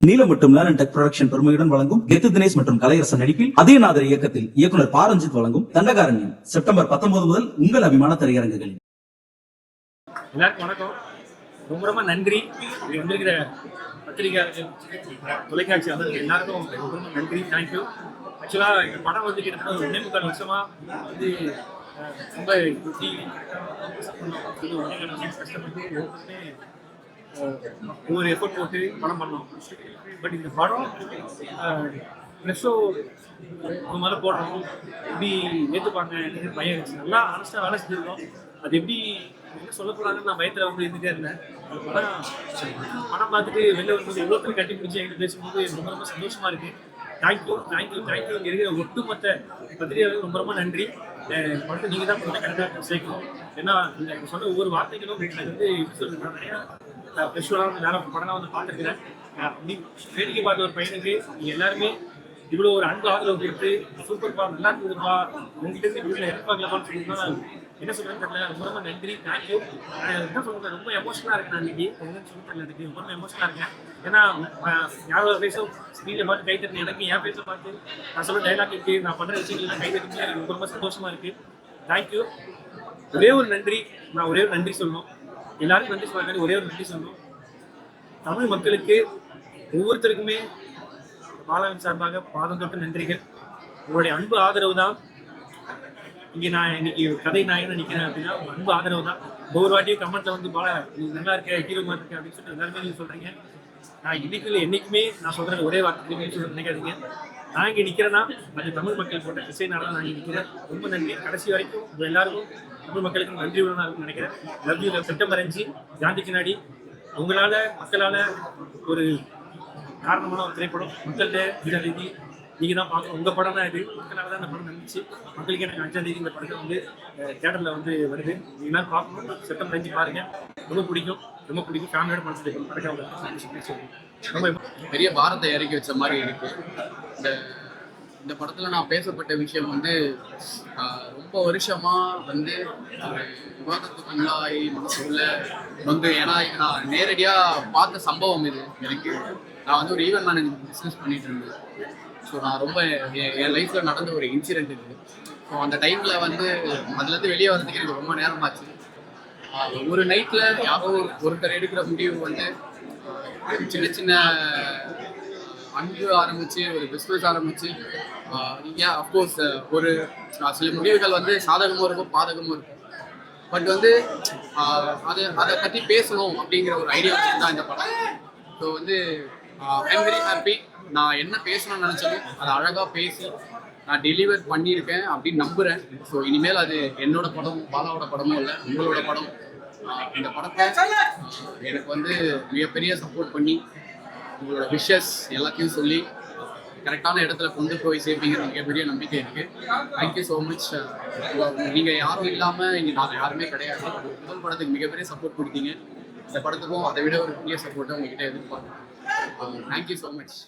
நீலம் மற்றும் learn tech production பெருமையுடன் வழங்கும் கெத்து தினேஷ் மற்றும் கலையரசன் நடிப்பில் அதேநாதர் இயக்கத்தில் இயக்குனர் பாரஞ்சித் வழங்கும் தண்டகாரண்யம் செப்டம்பர் 19 முதல் உங்கள் அபிமான திரையரங்குகளில். எல்லாருக்கும் வணக்கம். ரொம்ப ரொம்ப நன்றி. இது வந்திருக்கிற பத்திரிகையாளர்கள், தொலைக்காட்சி அதற்கு எல்லாருக்கும் ரொம்ப ரொம்ப நன்றி. தேங்க்யூ. ஆக்சுவலாக இந்த படம் வந்து கிட்டத்தட்ட ஒரு 1.25 வருஷமா வந்து ரொம்ப கஷ்டப்பட்டு ஒவ்வொரு எஃபர்ட் போட்டு படம் பண்ணோம். பட் இந்த படம் ப்ரெஷ்ஷோ மேலே போடுறோம் எப்படி ஏற்றுப்பாங்க எனக்கு பயம் இருந்துச்சு. நல்லா ஆனஸ்டாக வேலை செஞ்சுருக்கோம். அது எப்படி என்ன சொல்ல போகிறாங்கன்னு நான் பயத்தில் வந்து இருந்துகிட்டே இருந்தேன். படம் பார்த்துட்டு வெளில வரும்போது எவ்வளோ கட்டி பிடிச்சி எங்களுக்கு பேசும்போது ரொம்ப ரொம்ப சந்தோஷமாக இருக்குது. Thank you thank you thank you. இங்கே இருக்கிற ஒட்டுமொத்த பத்திரிகையாளர்களுக்கு ரொம்ப ரொம்ப நன்றி. படத்தை நீங்கள் தான் கொஞ்சம் கரெக்டாக சேர்க்கணும். ஏன்னா நீங்கள் சொன்ன ஒவ்வொரு வார்த்தைகளும் எனக்கு வந்து எப்படி சொல்லுங்க, நான் நிறையா விஷுவலாக வந்து வேற படம்லாம் வந்து பார்த்துருக்கிறேன். அப்படி வேடிக்கை பார்த்த ஒரு பையனுக்கு நீங்கள் எல்லாருமே இவ்வளோ ஒரு அன்பு ஆதரவு கொடுத்து சூப்பர்ப்பா நல்லா இருக்குதுப்பா உங்ககிட்ட இருந்து வீட்டில் எதிர்பார்க்கலாமான்னு சொல்லிட்டுனா என்ன சொல்கிறேன்னு தெரியல. ரொம்ப ரொம்ப நன்றி. தேங்க்யூ. என்ன சொல்லுங்கள், ரொம்ப எமோஷனாக இருக்கேன். நான் இன்னைக்கு என்னன்னு சொல்ல தெரியல. எனக்கு ரொம்ப எமோஷனாக இருக்கேன். ஏன்னா யாரோட பேசும் ஸ்க்ரீனில் பார்த்து கை தட்டி எனக்கு என் பேச பார்த்து நான் சொல்ல டைலாக் இருக்குது, நான் பண்ணுற விஷயங்கள்லாம் கை தட்டி எனக்கு ரொம்ப ரொம்ப சந்தோஷமாக இருக்குது. தேங்க்யூ. ஒரே ஒரு நன்றி, நான் ஒரே ஒரு நன்றி சொல்லணும். எல்லாருக்கும் நன்றி சொல்ல ஒரே ஒரு நன்றி சொல்லணும். தமிழ் மக்களுக்கு ஒவ்வொருத்தருக்குமே பாலாவின் சார்பாக பாதம் தொட்டு நன்றிகள். உங்களுடைய அன்பு ஆதரவு தான் இங்கே நான் இன்னைக்கு கதை நாயகன் நிற்கிறேன் அப்படின்னா அன்பு ஆதரவு தான். ஒவ்வொரு வாட்டியும் கமெண்ட்ல வந்து பாலா நீ நல்லா இருக்க, ஹீரோ மாதிரி இருக்க அப்படின்னு சொல்லிட்டு எல்லாருமே நீங்கள் சொல்கிறீங்க. நான் இன்னைக்கு என்றைக்குமே நான் சொல்கிறேன் ஒரே வார்த்தை சொல்ல நினைக்காதீங்க. நான் இங்கே நிற்கிறேன்னா அது தமிழ் மக்கள் போட்ட இசைனால தான் நான் இங்கே நிற்கிறேன். ரொம்ப நன்றி. கடைசி வரைக்கும் எல்லாருக்கும் தமிழ் மக்களுக்கு நன்றி உள்ள நான் நினைக்கிறேன். Love you. செப்டம்பர் 5 காந்தி பின்னாடி உங்களால் மக்களால் ஒரு காரணமான ஒரு திரைப்படம். மக்கள்கிட்ட 5ஆம் தேதி நீங்கள் தான் பார்க்கணும். உங்கள் படம் தான் இது. மக்களால் தான் இந்த படம் நடந்துச்சு. மக்களுக்கு எனக்கு 5ஆம் தேதி இந்த படத்தை வந்து தியேட்டரில் வந்து வருது. நீங்கள் பார்க்கணும். செப்டம்பர் 5 பாருங்கள். ரொம்ப பிடிக்கும், ரொம்ப பிடிக்கும். ஃபேமிலியோட படத்தை படத்தை ரொம்ப பெரிய பாரத்தை இறக்கி வச்ச மாதிரி இருக்குது. இந்த படத்தில் நான் பேசப்பட்ட விஷயம் வந்து ரொம்ப வருஷமாக வந்து விவாதத்துக்கு உள்ளாகி மனசுக்குள்ள வந்து, ஏன்னா நான் நேரடியாக பார்த்த சம்பவம் இது. எனக்கு நான் வந்து ஒரு ஈவென்ட் மேனேஜ்மெண்ட் பிஸ்னஸ் பண்ணிட்டு இருந்தேன். ஸோ நான் ரொம்ப என் லைஃப்பில் நடந்த ஒரு இன்சிடென்ட் இருக்குது. ஸோ அந்த டைமில் வந்து அதுலேருந்து வெளியே வரதுக்கு எனக்கு ரொம்ப நேரமாச்சு. ஒரு நைட்டில் யாரோ ஒருத்தர் எடுக்கிற முடிவு வந்து சின்ன சின்ன அன்பு ஆரம்பித்து ஒரு பிஸ்னஸ் ஆரம்பித்து அஃப்கோர்ஸ் ஒரு சில முடிவுகள் வந்து சாதகமும் இருக்கும் பாதகமும் இருக்கும். பட் வந்து அதை பற்றி பேசணும் அப்படிங்கிற ஒரு ஐடியா தான் இந்த படம். ஸோ வந்து ஐ எம் வெரி ஹாப்பி. நான் என்ன பேசணும்னு நினச்சாலும் அதை அழகாக பேசி நான் டெலிவர் பண்ணியிருக்கேன் அப்படின்னு நம்புகிறேன். ஸோ இனிமேல் அது என்னோட படம், பாலாவோட படமும் இல்லை, உங்களோட படம். இந்த படத்தை எனக்கு வந்து மிகப்பெரிய சப்போர்ட் பண்ணி உங்களோட விஷஸ் எல்லாத்தையும் சொல்லி கரெக்டான இடத்துல கொண்டு போய் சேர்ப்பீங்கிற மிகப்பெரிய நம்பிக்கை இருக்குது. Thank you so much. நீங்கள் யாரும் இல்லாமல் இங்கே நாங்கள் யாருமே கிடையாது. முதல் படத்துக்கு மிகப்பெரிய சப்போர்ட் கொடுத்தீங்க. இந்த படத்துக்கும் அதை விட ஒரு பெரிய சப்போர்ட்டை உங்ககிட்ட எதிர்பார்க்குறேன். Thank you so much.